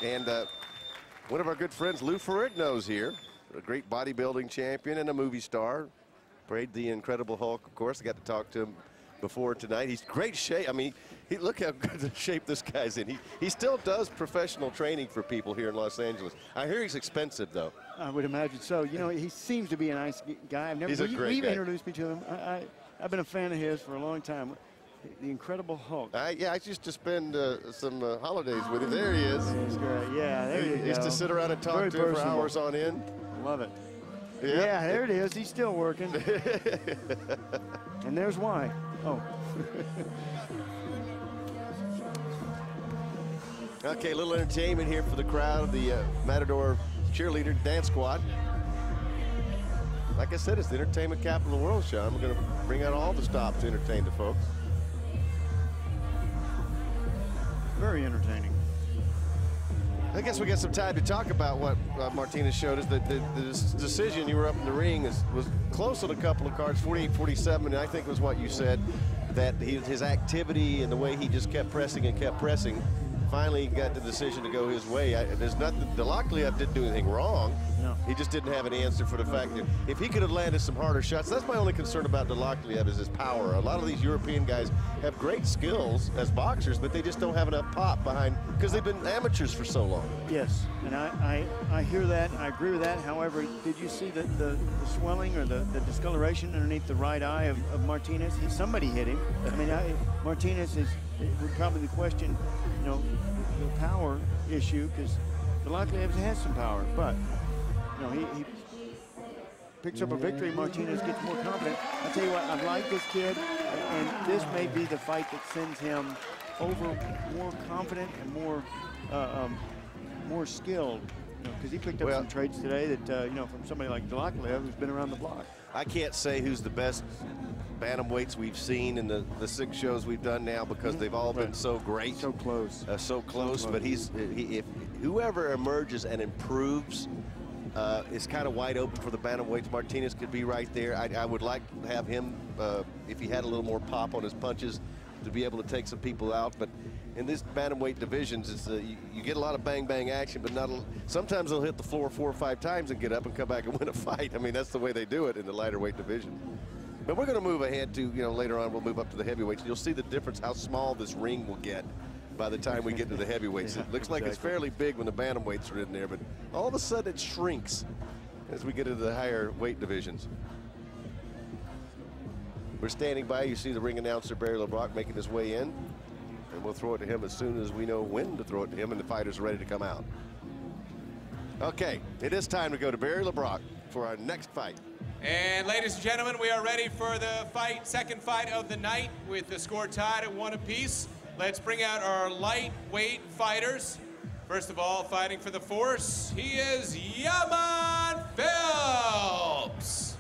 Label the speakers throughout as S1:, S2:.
S1: And one of our good friends, Lou Ferrigno's here, a great bodybuilding champion and a movie star. Played the Incredible Hulk, of course. I got to talk to him before tonight. He's great shape. I mean, look how good the shape this guy's in. He still does professional training for people here in Los Angeles. I hear he's expensive, though.
S2: I would imagine so. You know, he seems to be a nice guy.
S1: He's a great guy.
S2: Introduced me to him. I've been a fan of his for a long time. The Incredible Hulk.
S1: Yeah, I used to spend some holidays with him. There he is.
S2: He's great. Yeah, there you go.
S1: Used to sit around and talk to him for hours on end.
S2: Love it. Yeah, there it is. He's still working. And there's why. Oh.
S1: Okay, a little entertainment here for the crowd. The Matador cheerleader dance squad. Like I said, it's the entertainment capital of the world, Sean. We're going to bring out all the stops to entertain the folks.
S2: Very entertaining.
S1: I guess we got some time to talk about what Martinez showed us. The decision, you were up in the ring, was close on a couple of cards, 48-47, and I think was what you said, that his activity and the way he just kept pressing and kept pressing, finally got the decision to go his way. There's nothing, Delacliev didn't do anything wrong.
S2: No.
S1: He just didn't have an answer for the fact that if he could have landed some harder shots, that's my only concern about Delacliev is his power. A lot of these European guys have great skills as boxers, but they just don't have enough pop behind, because they've been amateurs for so long.
S2: Yes, and I hear that, I agree with that. However, did you see the swelling or the discoloration underneath the right eye of Martinez? Somebody hit him. I mean, Martinez would probably question, you know, the power issue, because Delacliev has some power, but you know, he picks up a victory. Martinez gets more confident. I'll tell you what, I like this kid, and this may be the fight that sends him over more confident and more skilled, you know, because he picked up some traits today that, you know, from somebody like Delacliev who's been around the block.
S1: I can't say who's the best bantamweights we've seen in the 6 shows we've done now, because they've all been so great.
S2: So close.
S1: So close, but if whoever emerges and improves is kind of wide open for the bantamweights. Martinez could be right there. I would like to have him, if he had a little more pop on his punches, to be able to take some people out. But in this bantamweight divisions, it's you get a lot of bang action, but not sometimes they'll hit the floor 4 or 5 times and get up and come back and win a fight. I mean, that's the way they do it in the lighter weight division. But we're going to move ahead to, you know, later on we'll move up to the heavyweights. You'll see the difference how small this ring will get by the time we get to the heavyweights. It looks like it's fairly big when the bantamweights are in there, but all of a sudden it shrinks as we get into the higher weight divisions. We're standing by. You see the ring announcer, Barry LeBrock, making his way in, and we'll throw it to him as soon as we know when to throw it to him and the fighters are ready to come out. Okay, it is time to go to Barry LeBrock for our next fight.
S3: And ladies and gentlemen, we are ready for the fight, second fight of the night, with the score tied at 1 apiece. Let's bring out our lightweight fighters. First of all, fighting for the force, he is Yahman Phelps.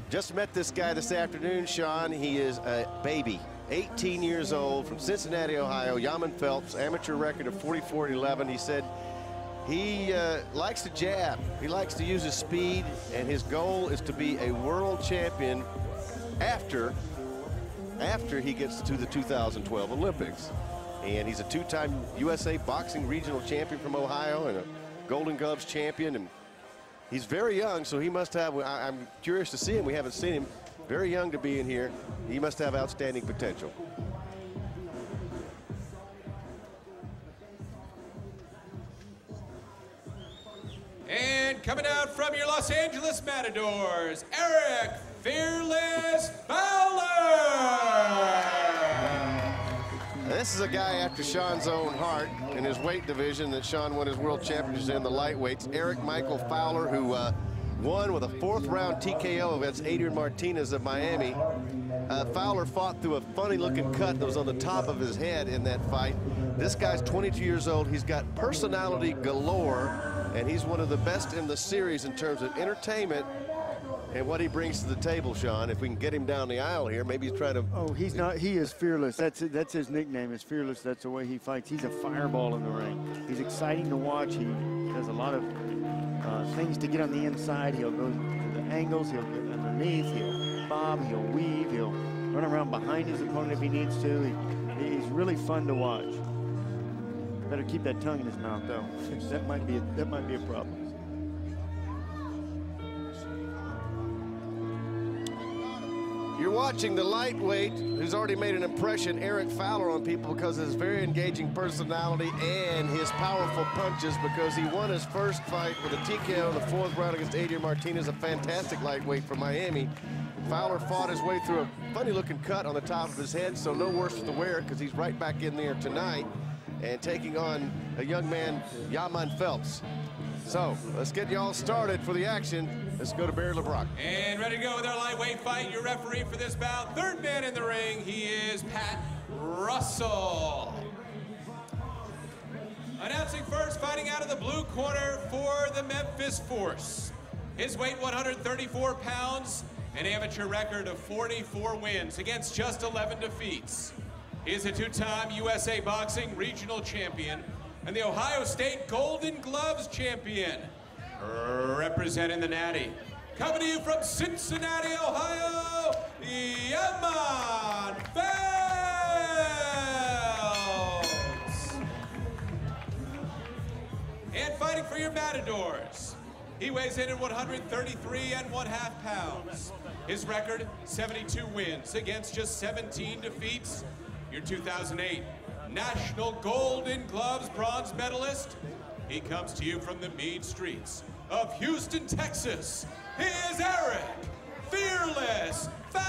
S1: Just met this guy this afternoon, Sean. He is a baby, 18 years old, from Cincinnati, Ohio. Yahman Phelps, amateur record of 44-11. He said he likes to jab. He likes to use his speed, and his goal is to be a world champion after he gets to the 2012 Olympics. And he's a 2-time USA boxing regional champion from Ohio and a Golden Gloves champion. And he's very young, so he must have, I'm curious to see him. We haven't seen him. Very young to be in here. He must have outstanding potential.
S3: And coming out from your Los Angeles Matadors, Eric Fearless Fowler.
S1: This is a guy after Sean's own heart in his weight division that Sean won his world championships in, the lightweights. Eric Michael Fowler, who won with a 4th-round TKO against Adrian Martinez of Miami. Fowler fought through a funny-looking cut that was on the top of his head in that fight. This guy's 22 years old. He's got personality galore, and he's one of the best in the series in terms of entertainment and what he brings to the table, Sean. If we can get him down the aisle here, maybe he's trying to...
S2: Oh, he's not. He is fearless. That's his nickname, is Fearless. That's the way he fights. He's a fireball in the ring. He's exciting to watch. He does a lot of things to get on the inside. He'll go to the angles. He'll get underneath. He'll bob. He'll weave. He'll run around behind his opponent if he needs to. He's really fun to watch. Better keep that tongue in his mouth, though. That might be a problem.
S1: You're watching the lightweight who's already made an impression, Eric Fowler, on people because of his very engaging personality and his powerful punches, because he won his first fight with a TKO in the 4th round against Adrian Martinez, a fantastic lightweight from Miami. Fowler fought his way through a funny-looking cut on the top of his head, so no worse for the wear because he's right back in there tonight and taking on a young man, Yahman Phelps. So let's get you all started for the action. Let's go to Barry LeBrock.
S3: And ready to go with our lightweight fight. Your referee for this bout, third man in the ring, he is Pat Russell. Announcing first, fighting out of the blue corner for the Memphis Force. His weight 134 pounds, an amateur record of 44 wins against just 11 defeats. He is a 2-time USA Boxing Regional Champion and the Ohio State Golden Gloves Champion. Representing the Natty, coming to you from Cincinnati, Ohio, Yahman Phelps. And fighting for your Matadors, he weighs in at 133.5 pounds. His record, 72 wins against just 17 defeats. Your 2008 National Golden Gloves bronze medalist. He comes to you from the mean streets of Houston, Texas. He is Eric Fearless Fowler.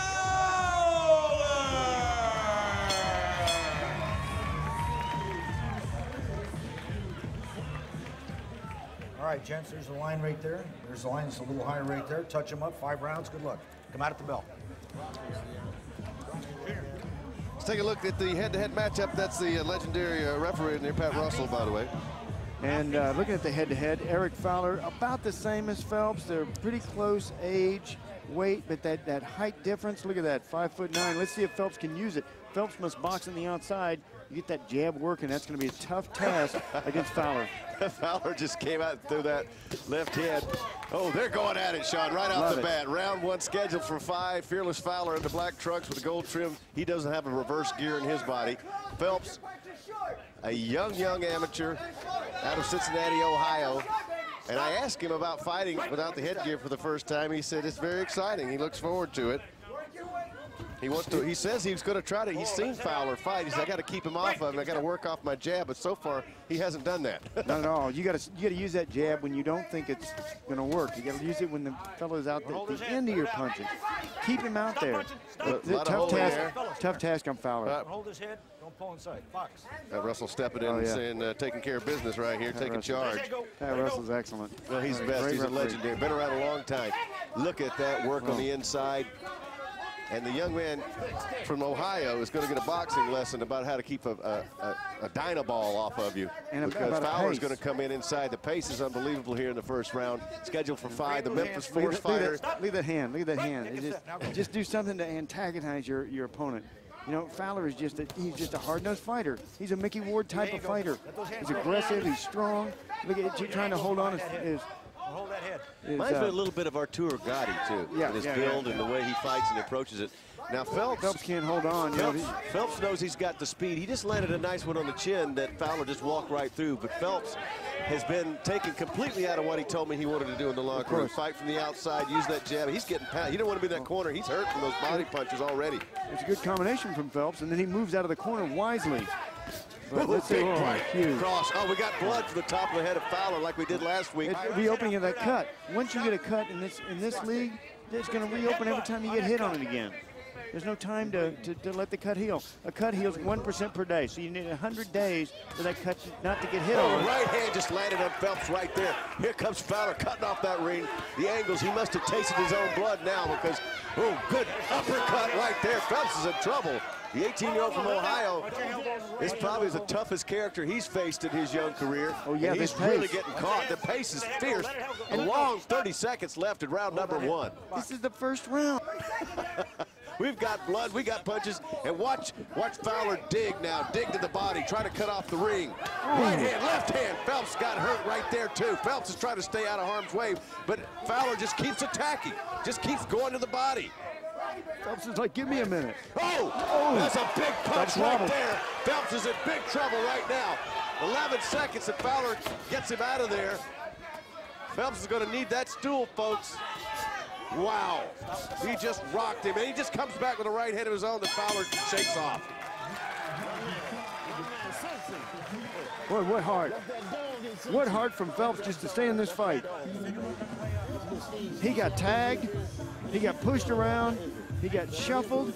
S4: All right, gents, there's the line right there. There's the line that's a little higher right there. Touch them up, 5 rounds, good luck. Come out at the bell.
S1: Let's take a look at the head-to-head matchup. That's the legendary referee in there, Pat Russell, by the way.
S2: And looking at the head-to-head, Eric Fowler about the same as Phelps. They're pretty close age, weight, but that height difference, look at that, 5'9". Let's see if Phelps can use it. Phelps must box on the outside. You get that jab working, that's going to be a tough task against Fowler.
S1: Fowler just came out and threw that left hand. Oh, they're going at it, Sean, right off the bat. Round 1 scheduled for 5. Fearless Fowler in the black trunks with the gold trim. He doesn't have a reverse gear in his body. Phelps, a young amateur out of Cincinnati, Ohio. And I asked him about fighting without the headgear for the first time. He said it's very exciting. He looks forward to it. He wants to. He says he's going to try to. He's seen Fowler fight. He said, I got to keep him off of him. I got to work off my jab. But so far, he hasn't done that.
S2: Not at all. You got to use that jab when you don't think it's going to work. You got to use it when the fellow's out the end of your punches. Keep him out there. Tough task on Fowler.
S4: Hold his head. Don't pull inside. Box.
S1: Russell stepping in and saying, taking care of business right here, taking charge.
S2: Russell's excellent.
S1: Well, he's the best. He's a legendary. Been around a long time. Look at that work on the inside. And the young man from Ohio is going to get a boxing lesson about how to keep a Dynaball off of you.
S2: And
S1: because Fowler's going to come in inside. The pace is unbelievable here in the first round. Scheduled for 5. The Memphis Force fighter.
S2: Leave that hand. Leave that hand. Just do something to antagonize your opponent. You know, Fowler is he's just a hard-nosed fighter. He's a Mickey Ward type of fighter. He's aggressive. He's strong. Look at you trying to hold on his
S4: hold that head.
S1: Reminds me a little bit of Arturo Gotti, too.
S2: Yeah,
S1: in his build and the way he fights and approaches it. Now, Phelps
S2: can't hold on.
S1: Phelps knows he's got the speed. He just landed a nice one on the chin that Fowler just walked right through. But Phelps has been taken completely out of what he told me he wanted to do in the locker room. Fight from the outside, use that jab. He's getting pounded. He don't want to be in that corner. He's hurt from those body punches already.
S2: It's a good combination from Phelps, and then he moves out of the corner wisely.
S1: Let's see. Cross. Oh, we got blood from the top of the head of Fowler like we did last week.
S2: Reopening of that cut. Once you get a cut in this league, it's going to reopen every time you get hit on it again. There's no time to let the cut heal. A cut heals 1% per day, so you need 100 days for that cut not to get hit on.
S1: The right hand just landed on Phelps right there. Here comes Fowler cutting off that ring. The angles, he must have tasted his own blood now because, oh, good uppercut right there. Phelps is in trouble. The 18-year-old from Ohio is probably the toughest character he's faced in his young career.
S2: Oh, yeah,
S1: and he's really getting caught. The pace is fierce. A long 30 seconds left in round number 1.
S2: This is the first round.
S1: We've got blood, we got punches, and watch Fowler dig now. Dig to the body, try to cut off the ring. Right hand, left hand. Phelps got hurt right there, too. Phelps is trying to stay out of harm's way, but Fowler just keeps attacking, just keeps going to the body.
S2: Phelps is like, give me a minute.
S1: Oh, that's a big punch right there. Phelps is in big trouble right now. 11 seconds, and Fowler gets him out of there. Phelps is going to need that stool, folks. Wow. He just rocked him, and he just comes back with a right hand of his own that Fowler shakes off.
S2: Boy, what heart. What heart from Phelps just to stay in this fight. He got tagged, he got pushed around, he got shuffled,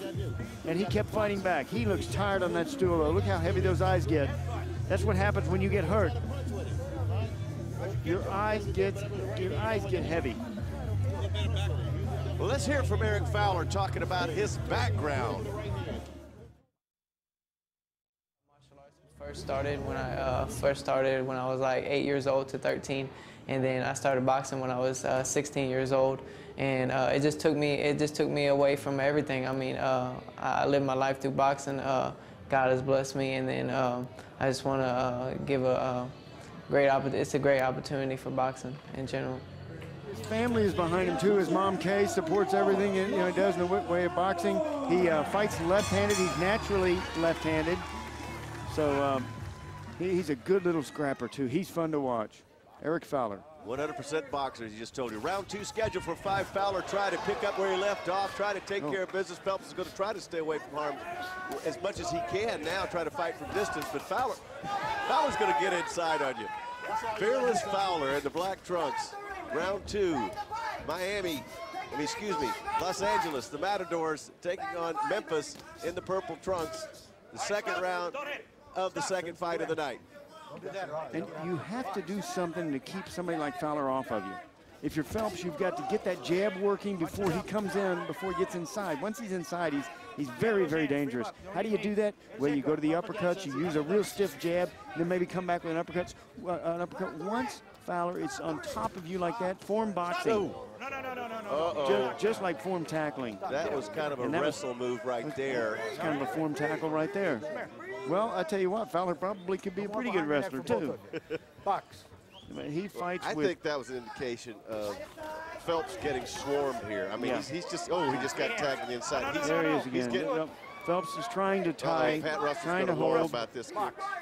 S2: and he kept fighting back. He looks tired on that stool, though. Look how heavy those eyes get. That's what happens when you get hurt. Your eyes get heavy.
S1: Well, let's hear from Eric Fowler talking about his background.
S5: First started when I was like 8 years old to 13, and then I started boxing when I was 16 years old, and it just took me away from everything. I mean, I lived my life through boxing. God has blessed me, and then I just want to give it's a great opportunity for boxing in general.
S2: His family is behind him too. His mom Kay supports everything he does in the way of boxing. He fights left-handed. He's naturally left-handed. So he's a good little scrapper, too. He's fun to watch. Eric Fowler.
S1: 100% boxer, as he just told you. Round 2 scheduled for 5. Fowler try to pick up where he left off, try to take care of business. Phelps is going to try to stay away from harm as much as he can now, try to fight from distance. But Fowler's going to get inside on you. Fearless Fowler in the black trunks. Round 2, Los Angeles, the Matadors taking on Memphis in the purple trunks. The second round of the second fight of the night.
S2: And you have to do something to keep somebody like Fowler off of you. If you're Phelps, you've got to get that jab working before he comes in, before he gets inside. Once he's inside, he's very, very dangerous. How do you do that? Well, you go to the uppercuts, you use a real stiff jab, then maybe come back with an uppercut. Once Fowler is on top of you like that, form boxing. Just like form tackling.
S1: That was kind of a wrestle move right there.
S2: It's kind of a form tackle right there. Well, I tell you what, Fowler probably could be a pretty good wrestler, too.
S4: Box.
S2: He fights
S1: I think that was an indication of Phelps getting swarmed here. I mean, he just got tagged on the inside.
S2: There he is again. Phelps is trying to tie,
S1: Pat Russell's
S2: trying to
S1: hold
S2: hold.
S1: about this.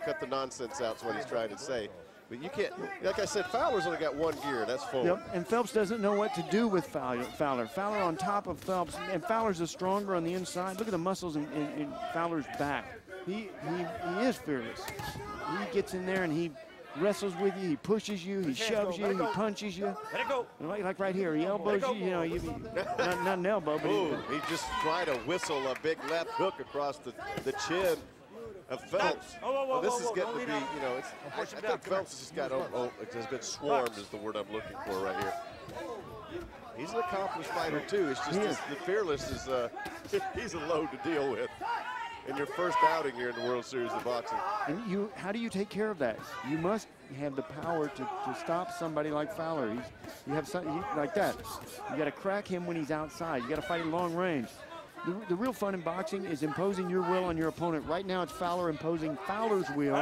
S1: Cut the nonsense out is what he's trying to say. But you can't, like I said, Fowler's only got one gear, that's forward.
S2: Yep, and Phelps doesn't know what to do with Fowler. Fowler on top of Phelps, and Fowler's is stronger on the inside. Look at the muscles in Fowler's back. He is fearless. He gets in there and he wrestles with you, he pushes you, he shoves you, he punches you.
S4: Let it go.
S2: Like right here, he elbows you, not an elbow, but
S1: he just tried to whistle a big left hook across the chin of Phelps. Well, this is getting to be, I think Phelps has been swarmed is the word I'm looking for right here. He's an accomplished fighter too. It's just the fearless is, he's a load to deal with in your first outing here in the World Series of Boxing.
S2: And how do you take care of that? You must have the power to stop somebody like Fowler. You have something like that. You got to crack him when he's outside. You got to fight at long range. The real fun in boxing is imposing your will on your opponent. Right now, it's Fowler imposing Fowler's will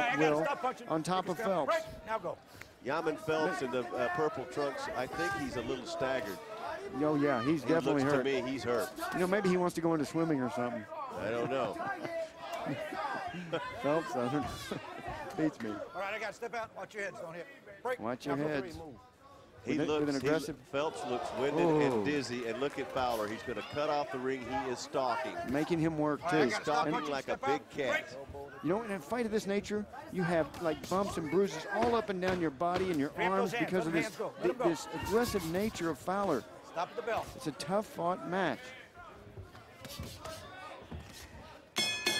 S2: on top of Phelps.
S4: Now go.
S1: Yahman Phelps in the purple trunks, I think he's a little staggered.
S2: Oh, yeah, he's definitely hurt.
S1: To me, he's hurt.
S2: Maybe he wants to go into swimming or something.
S1: I don't know.
S2: Phelps doesn't. Beats me.
S4: All right, I got to step out. Watch your heads. Don't hit. Break.
S2: Watch your heads.
S1: Phelps looks winded and dizzy, and look at Fowler. He's going to cut off the ring. He is stalking.
S2: Making him work, too.
S1: He's stalking like a big cat.
S2: In a fight of this nature, you have like bumps and bruises all up and down your body and your arms because of this aggressive nature of Fowler.
S4: Stop at the bell.
S2: It's a tough-fought match.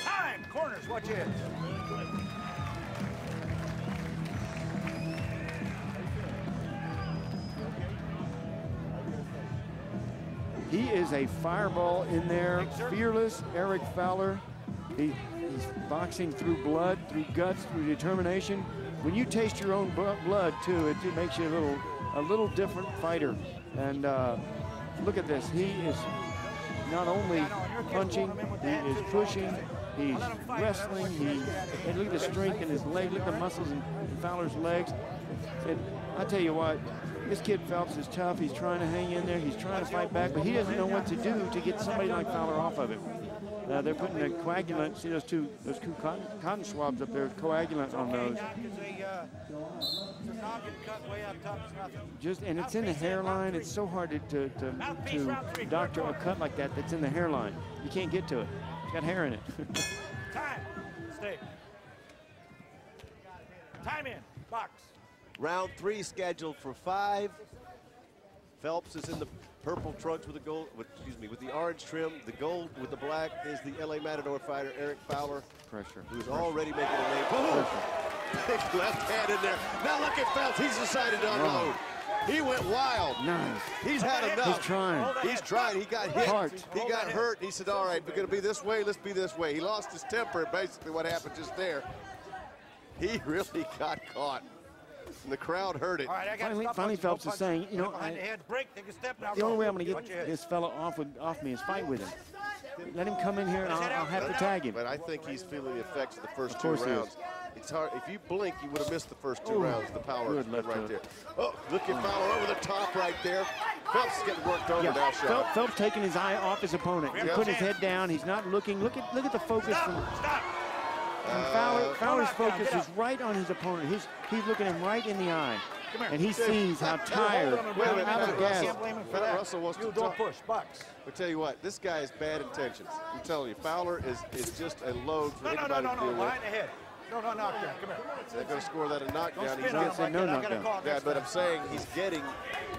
S4: Time. Corners. Watch your heads.
S2: He is a fireball in there, fearless Eric Fowler. He's boxing through blood, through guts, through determination. When you taste your own blood, too, it makes you a little different fighter. And look at this. He is not only punching, he is pushing, he's wrestling. And look at the strength in his leg. Look at the muscles in Fowler's legs. And I tell you what, this kid Phelps is tough. He's trying to hang in there. He's trying to fight back, but he doesn't know what to do to get somebody like Fowler off of him. They're putting a coagulant. See those two cotton swabs up there, coagulant on those. Just, and it's in the hairline. It's so hard to doctor a cut like that that's in the hairline. You can't get to it. It's got hair in it.
S4: Time. Stay. Time in. Box.
S1: Round 3 scheduled for 5. Phelps is in the purple trunks with the gold, with the orange trim. The gold with the black is the LA Matador fighter, Eric Fowler.
S2: Pressure.
S1: Who's already making a name. Boom! Big left hand in there. Now look at Phelps. He's decided to unload. He went wild.
S2: Nice.
S1: He's had enough.
S2: He's trying.
S1: He's trying. He got hit.
S2: Heart.
S1: He got hurt. He said, all right, we're going to be this way. Let's be this way. He lost his temper, basically what happened just there. He really got caught. And the crowd heard it.
S4: All right,
S2: Finally Phelps is saying, you know, the only way I'm going to get this fella off me is fight with him. Let him come in here and I'll have to tag him.
S1: But I think he's feeling the effects of the first 2 rounds. It's hard. If you blink, you would have missed the first 2 rounds. The power right there. Oh, look at Fowler over the top right there. Phelps is getting worked over now, Sean.
S2: Phelps taking his eye off his opponent. He's putting his head down. He's not looking. Look at the focus from Fowler. Fowler's focus is right on his opponent. He's looking him right in the eye. And he sees how tired, out of gas.
S1: Pat Russell wants to talk.
S4: Push, box.
S1: I'll tell you what, this guy has bad intentions. I'm telling you, Fowler is just a load for anybody to deal with.
S4: Line ahead. No, knockdown. Come here.
S1: They're going to score that a knockdown. He's
S2: getting no knockdown.
S1: Yeah, but I'm saying he's getting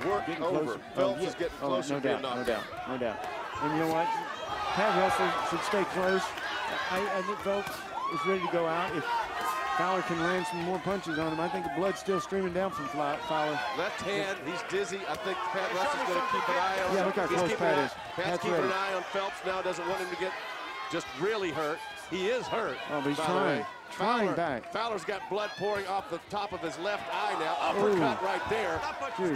S1: worked over. Phelps is getting closer to being knocked out.
S2: No doubt. And you know what? Pat Russell should stay close. I think Phelps is ready to go out. If Fowler can land some more punches on him, I think the blood's still streaming down from Fowler.
S1: Left hand, he's dizzy. I think Pat Russell's going to keep an eye on him.
S2: Yeah, look how close Pat is.
S1: Pat's keeping an eye on Phelps now, doesn't want him to get just really hurt. He is hurt.
S2: Oh, but he's trying back.
S1: Fowler's got blood pouring off the top of his left eye now. Uppercut right there.
S4: Stop punching.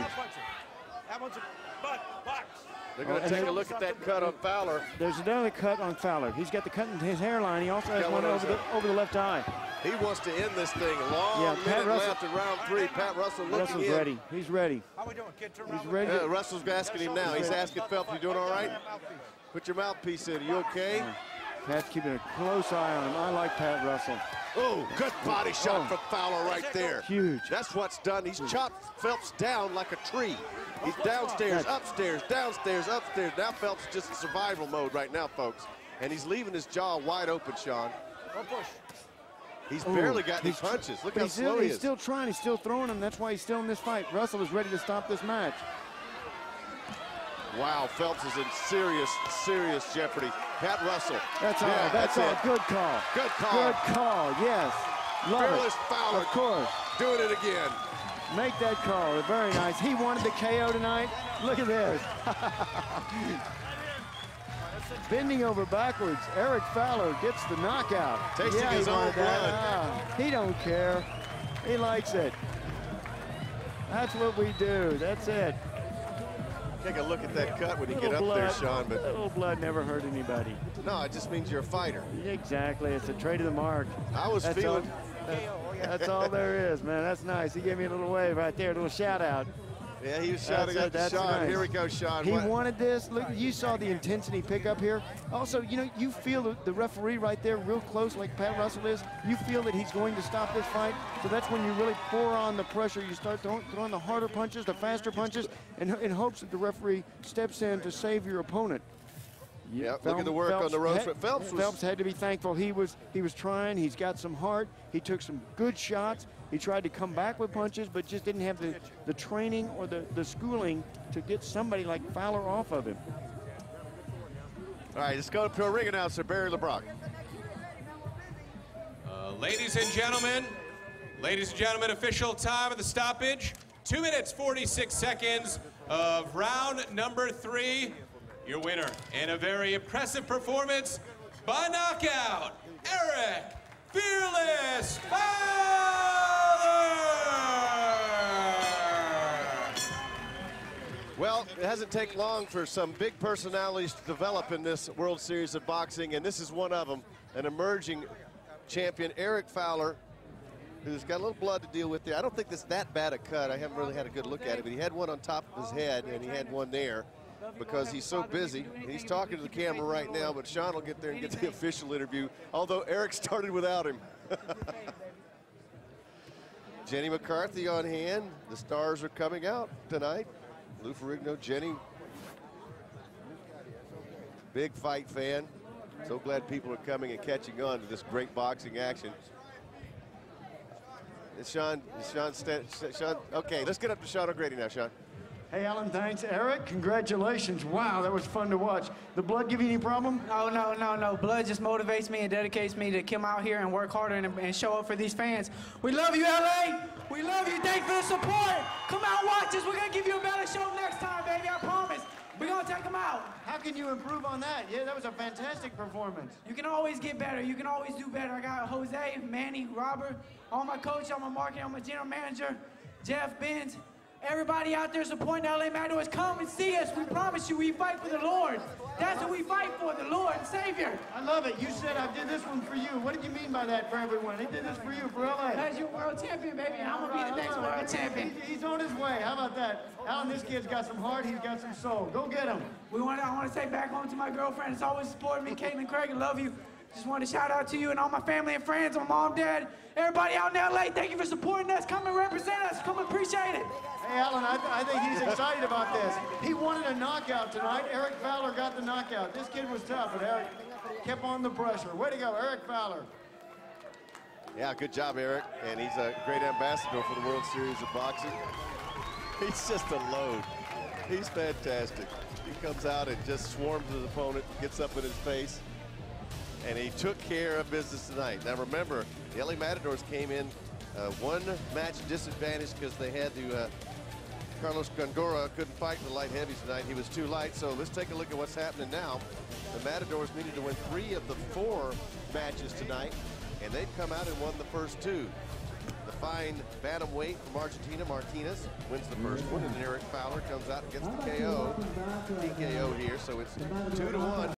S4: That one's a butt box.
S1: They're going to take a look at that cut on Fowler.
S2: There's another cut on Fowler. He's got the cut in his hairline. He also has one over the left eye.
S1: He wants to end this thing. Long minute left in round 3. Pat Russell looking in.
S2: Ready. He's ready.
S4: How we doing, kid?
S2: He's ready.
S1: Russell's asking him now. He's asking Phelps, you doing all right? Put your mouthpiece in. Are you okay?
S2: Pat's keeping a close eye on him. I like Pat Russell.
S1: Oh, good body shot from Fowler right there.
S2: Huge.
S1: That's what's done. He's chopped Phelps down like a tree. He's downstairs, upstairs, downstairs, upstairs. Now Phelps is just in survival mode right now, folks. And he's leaving his jaw wide open, Sean.
S4: Don't push.
S1: He's barely got any punches. Look how slow he is.
S2: He's still trying. He's still throwing them. That's why he's still in this fight. Russell is ready to stop this match.
S1: Wow, Phelps is in serious, serious jeopardy. Pat Russell.
S2: That's all. That's all. Good call.
S1: Good call.
S2: Good call. Yes. Love
S1: Fearless
S2: it.
S1: Fowler.
S2: Of course.
S1: Doing it again.
S2: Make that call. Very nice. He wanted the KO tonight. Look at this. Bending over backwards. Eric Fowler gets the knockout.
S1: Tasting his own blood.
S2: He don't care. He likes it. That's what we do. That's it.
S1: Take a look at that cut when you get up there, Sean. But
S2: little blood never hurt anybody.
S1: No, it just means you're a fighter.
S2: Exactly. It's a trade of the mark.
S1: I was feeling.
S2: That's all there is, man. That's nice. He gave me a little wave right there, a little shout out.
S1: Yeah, he was shouting out to Sean. Nice. Here we go, Sean.
S2: He wanted this. Look, you saw the intensity pick up here. Also, you know, you feel the referee right there real close like Pat Russell is. You feel that he's going to stop this fight. So that's when you really pour on the pressure. You start throwing the harder punches, the faster punches, in hopes that the referee steps in to save your opponent.
S1: Yeah, look at the work on the ropes.
S2: Phelps had to be thankful. He was trying. He's got some heart. He took some good shots. He tried to come back with punches, but just didn't have the training or the schooling to get somebody like Fowler off of him.
S1: All right, let's go to our ring announcer, Barry LeBrock.
S3: Ladies and gentlemen, official time of the stoppage. 2 minutes, 46 seconds of round number 3. Your winner in a very impressive performance by knockout, Eric Fearless Fowler!
S1: Well, it hasn't taken long for some big personalities to develop in this World Series of Boxing, and this is one of them, an emerging champion, Eric Fowler, who's got a little blood to deal with there. I don't think that's that bad a cut. I haven't really had a good look at it, but he had one on top of his head, and he had one there. because he's so busy. He's talking to the camera right now, but Sean will get there and get the official interview, although Eric started without him. Jenny McCarthy on hand. The stars are coming out tonight. Lou Ferrigno, Jenny, big fight fan. So glad people are coming and catching on to this great boxing action. Is Sean, okay, let's get up to Sean O'Grady now, Sean.
S2: Hey, Alan, thanks. Eric, congratulations. Wow, that was fun to watch. The blood give you any problem?
S5: No. Blood just motivates me and dedicates me to come out here and work harder and show up for these fans. We love you, LA. We love you. Thanks for the support. Come out and watch us. We're going to give you a better show next time, baby. I promise. We're going to take them out.
S2: How can you improve on that? Yeah, that was a fantastic performance.
S5: You can always get better. You can always do better. I got Jose, Manny, Robert, all my coach, all my marketing, all my general manager, Jeff, Benz. Everybody out there supporting the LA Matadors, come and see us. We promise you, we fight for the Lord. That's what we fight for, the Lord and Savior.
S2: I love it. You said I did this one for you. What did you mean by that for everyone? He did this for you, for LA.
S5: As your world champion, baby, and I'm going to be the next world champion.
S2: He's on his way. How about that? Alan, this kid's got some heart. He's got some soul. Go get him.
S5: I want to say back home to my girlfriend. It's always supporting me, Caitlin Craig. I love you. Just wanted to shout out to you and all my family and friends, my mom, dad, everybody out in LA. Thank you for supporting us. Come and represent us. Come and appreciate it.
S2: Hey, Alan, I think he's excited about this. He wanted a knockout tonight. Eric Fowler got the knockout. This kid was tough, but Eric kept on the pressure. Way to go, Eric Fowler.
S1: Yeah, good job, Eric. And he's a great ambassador for the World Series of Boxing. He's just a load. He's fantastic. He comes out and just swarms his opponent, gets up in his face. And he took care of business tonight. Now remember, the LA Matadors came in one match disadvantage because they had to, Carlos Gondora couldn't fight in the light heavies tonight. He was too light. So let's take a look at what's happening now. The Matadors needed to win 3 of the 4 matches tonight, and they've come out and won the first 2. The fine bantamweight from Argentina, Martinez, wins the first one, and then Eric Fowler comes out and gets the KO, TKO here. So it's 2-1.